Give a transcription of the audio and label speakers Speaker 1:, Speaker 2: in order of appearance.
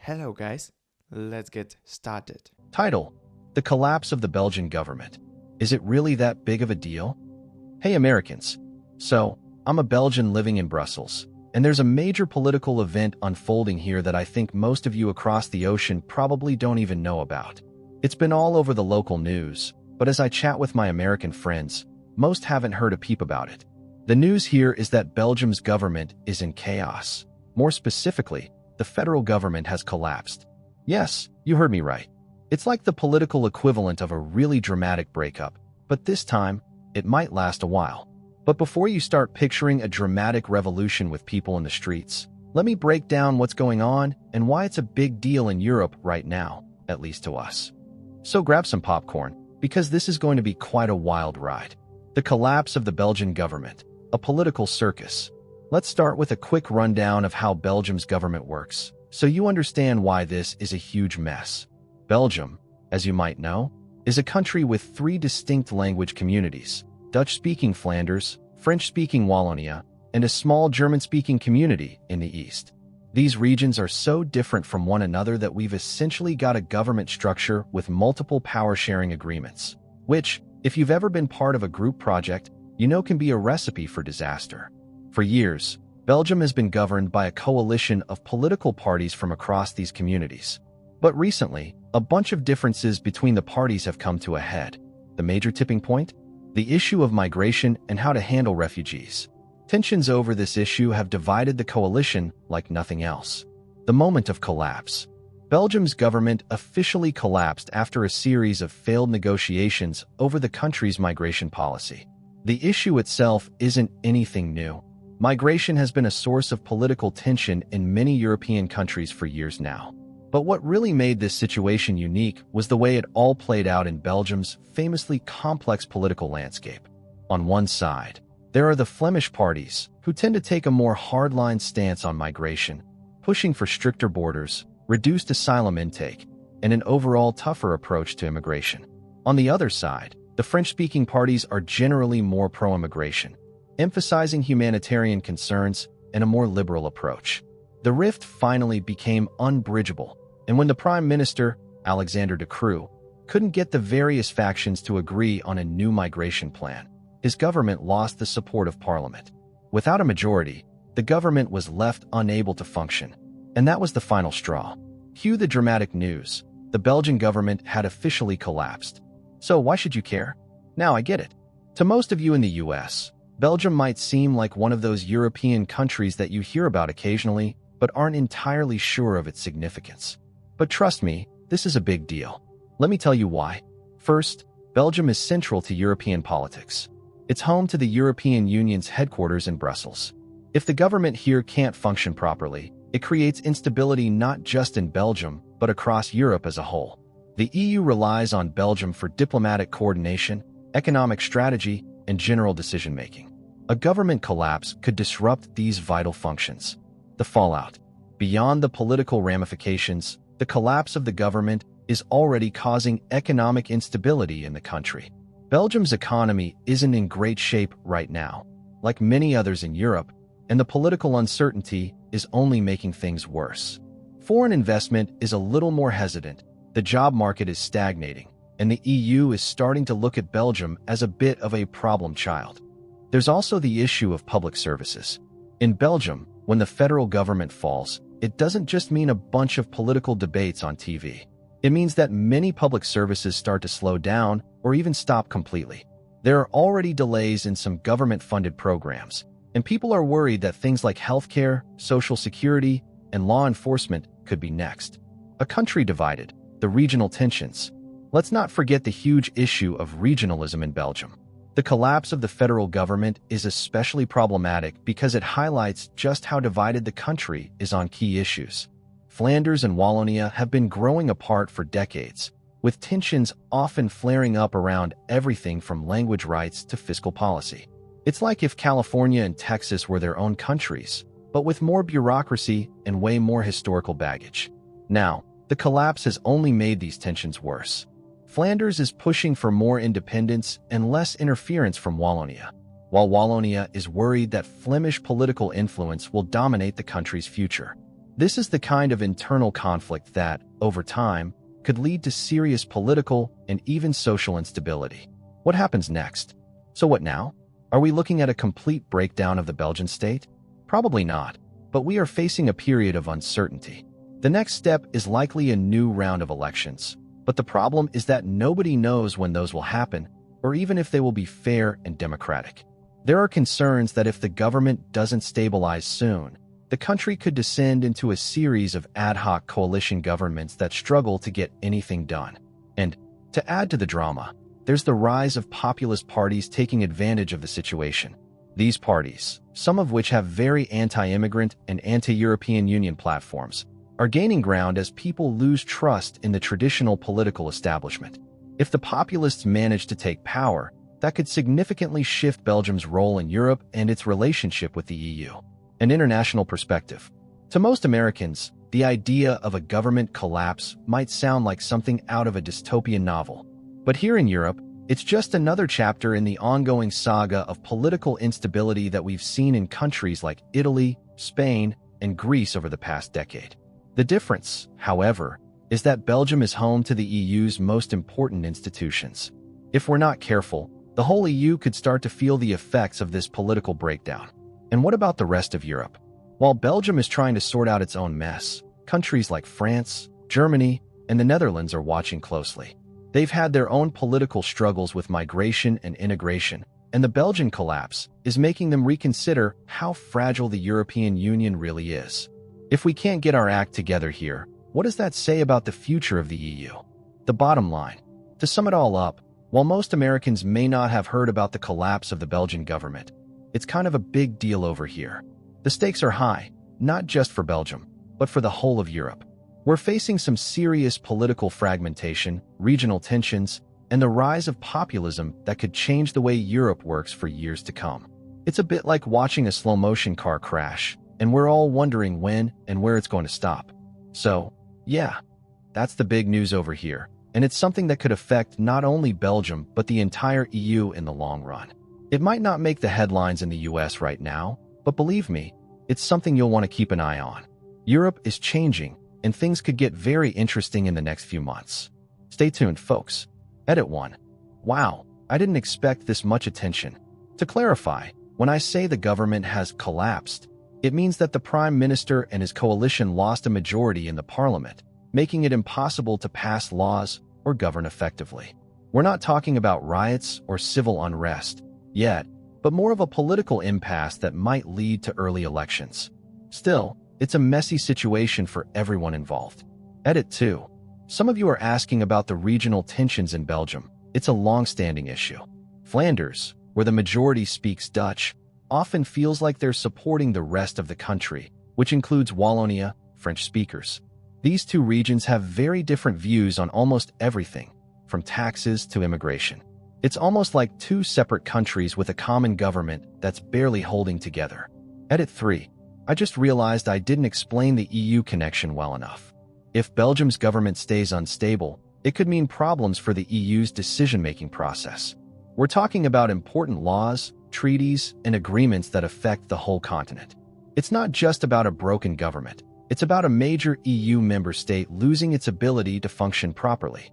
Speaker 1: Hello guys, let's get started.
Speaker 2: Title: The Collapse of the Belgian Government. Is it really that big of a deal? Hey Americans. So, I'm a Belgian living in Brussels, and there's a major political event unfolding here that I think most of you across the ocean probably don't even know about. It's been all over the local news, but as I chat with my American friends, most haven't heard a peep about it. The news here is that Belgium's government is in chaos. More specifically, the federal government has collapsed. Yes, you heard me right. It's like the political equivalent of a really dramatic breakup, but this time, it might last a while. But before you start picturing a dramatic revolution with people in the streets, let me break down what's going on and why it's a big deal in Europe right now, at least to us. So grab some popcorn, because this is going to be quite a wild ride. The collapse of the Belgian government, a political circus. Let's start with a quick rundown of how Belgium's government works, so you understand why this is a huge mess. Belgium, as you might know, is a country with three distinct language communities: Dutch-speaking Flanders, French-speaking Wallonia, and a small German-speaking community in the east. These regions are so different from one another that we've essentially got a government structure with multiple power-sharing agreements, which, if you've ever been part of a group project, you know can be a recipe for disaster. For years, Belgium has been governed by a coalition of political parties from across these communities. But recently, a bunch of differences between the parties have come to a head. The major tipping point? The issue of migration and how to handle refugees. Tensions over this issue have divided the coalition like nothing else. The moment of collapse. Belgium's government officially collapsed after a series of failed negotiations over the country's migration policy. The issue itself isn't anything new. Migration has been a source of political tension in many European countries for years now. But what really made this situation unique was the way it all played out in Belgium's famously complex political landscape. On one side, there are the Flemish parties, who tend to take a more hardline stance on migration, pushing for stricter borders, reduced asylum intake, and an overall tougher approach to immigration. On the other side, the French-speaking parties are generally more pro-immigration, emphasizing humanitarian concerns and a more liberal approach. The rift finally became unbridgeable, and when the Prime Minister, Alexander De Croo, couldn't get the various factions to agree on a new migration plan, his government lost the support of Parliament. Without a majority, the government was left unable to function, and that was the final straw. Cue the dramatic news: the Belgian government had officially collapsed. So why should you care? Now I get it. To most of you in the US, Belgium might seem like one of those European countries that you hear about occasionally, but aren't entirely sure of its significance. But trust me, this is a big deal. Let me tell you why. First, Belgium is central to European politics. It's home to the European Union's headquarters in Brussels. If the government here can't function properly, it creates instability not just in Belgium, but across Europe as a whole. The EU relies on Belgium for diplomatic coordination, economic strategy, and general decision-making. A government collapse could disrupt these vital functions. The fallout. Beyond the political ramifications, the collapse of the government is already causing economic instability in the country. Belgium's economy isn't in great shape right now, like many others in Europe, and the political uncertainty is only making things worse. Foreign investment is a little more hesitant, the job market is stagnating, and the EU is starting to look at Belgium as a bit of a problem child. There's also the issue of public services. In Belgium, when the federal government falls, it doesn't just mean a bunch of political debates on TV. It means that many public services start to slow down or even stop completely. There are already delays in some government-funded programs, and people are worried that things like healthcare, social security, and law enforcement could be next. A country divided, the regional tensions. Let's not forget the huge issue of regionalism in Belgium. The collapse of the federal government is especially problematic because it highlights just how divided the country is on key issues. Flanders and Wallonia have been growing apart for decades, with tensions often flaring up around everything from language rights to fiscal policy. It's like if California and Texas were their own countries, but with more bureaucracy and way more historical baggage. Now, the collapse has only made these tensions worse. Flanders is pushing for more independence and less interference from Wallonia, while Wallonia is worried that Flemish political influence will dominate the country's future. This is the kind of internal conflict that, over time, could lead to serious political and even social instability. What happens next? So what now? Are we looking at a complete breakdown of the Belgian state? Probably not, but we are facing a period of uncertainty. The next step is likely a new round of elections, but the problem is that nobody knows when those will happen, or even if they will be fair and democratic. There are concerns that if the government doesn't stabilize soon, the country could descend into a series of ad hoc coalition governments that struggle to get anything done. And, to add to the drama, there's the rise of populist parties taking advantage of the situation. These parties, some of which have very anti-immigrant and anti-European Union platforms, are gaining ground as people lose trust in the traditional political establishment. If the populists manage to take power, that could significantly shift Belgium's role in Europe and its relationship with the EU. An international perspective. To most Americans, the idea of a government collapse might sound like something out of a dystopian novel. But here in Europe, it's just another chapter in the ongoing saga of political instability that we've seen in countries like Italy, Spain, and Greece over the past decade. The difference, however, is that Belgium is home to the EU's most important institutions. If we're not careful, the whole EU could start to feel the effects of this political breakdown. And what about the rest of Europe? While Belgium is trying to sort out its own mess, countries like France, Germany, and the Netherlands are watching closely. They've had their own political struggles with migration and integration, and the Belgian collapse is making them reconsider how fragile the European Union really is. If we can't get our act together here, what does that say about the future of the EU? The bottom line. To sum it all up, while most Americans may not have heard about the collapse of the Belgian government, it's kind of a big deal over here. The stakes are high, not just for Belgium, but for the whole of Europe. We're facing some serious political fragmentation, regional tensions, and the rise of populism that could change the way Europe works for years to come. It's a bit like watching a slow-motion car crash, and we're all wondering when and where it's going to stop. So, yeah, that's the big news over here, and it's something that could affect not only Belgium but the entire EU in the long run. It might not make the headlines in the US right now, but believe me, it's something you'll want to keep an eye on. Europe is changing, and things could get very interesting in the next few months. Stay tuned, folks. Edit 1. Wow, I didn't expect this much attention. To clarify, when I say the government has collapsed, it means that the Prime Minister and his coalition lost a majority in the parliament, making it impossible to pass laws or govern effectively. We're not talking about riots or civil unrest yet, but more of a political impasse that might lead to early elections. Still, it's a messy situation for everyone involved. Edit 2. Some of you are asking about the regional tensions in Belgium. It's a long-standing issue. Flanders, where the majority speaks Dutch, often feels like they're supporting the rest of the country, which includes Wallonia, French speakers. These two regions have very different views on almost everything, from taxes to immigration. It's almost like two separate countries with a common government that's barely holding together. Edit 3. I just realized I didn't explain the EU connection well enough. If Belgium's government stays unstable, it could mean problems for the EU's decision-making process. We're talking about important laws, treaties, and agreements that affect the whole continent. It's not just about a broken government. It's about a major EU member state losing its ability to function properly.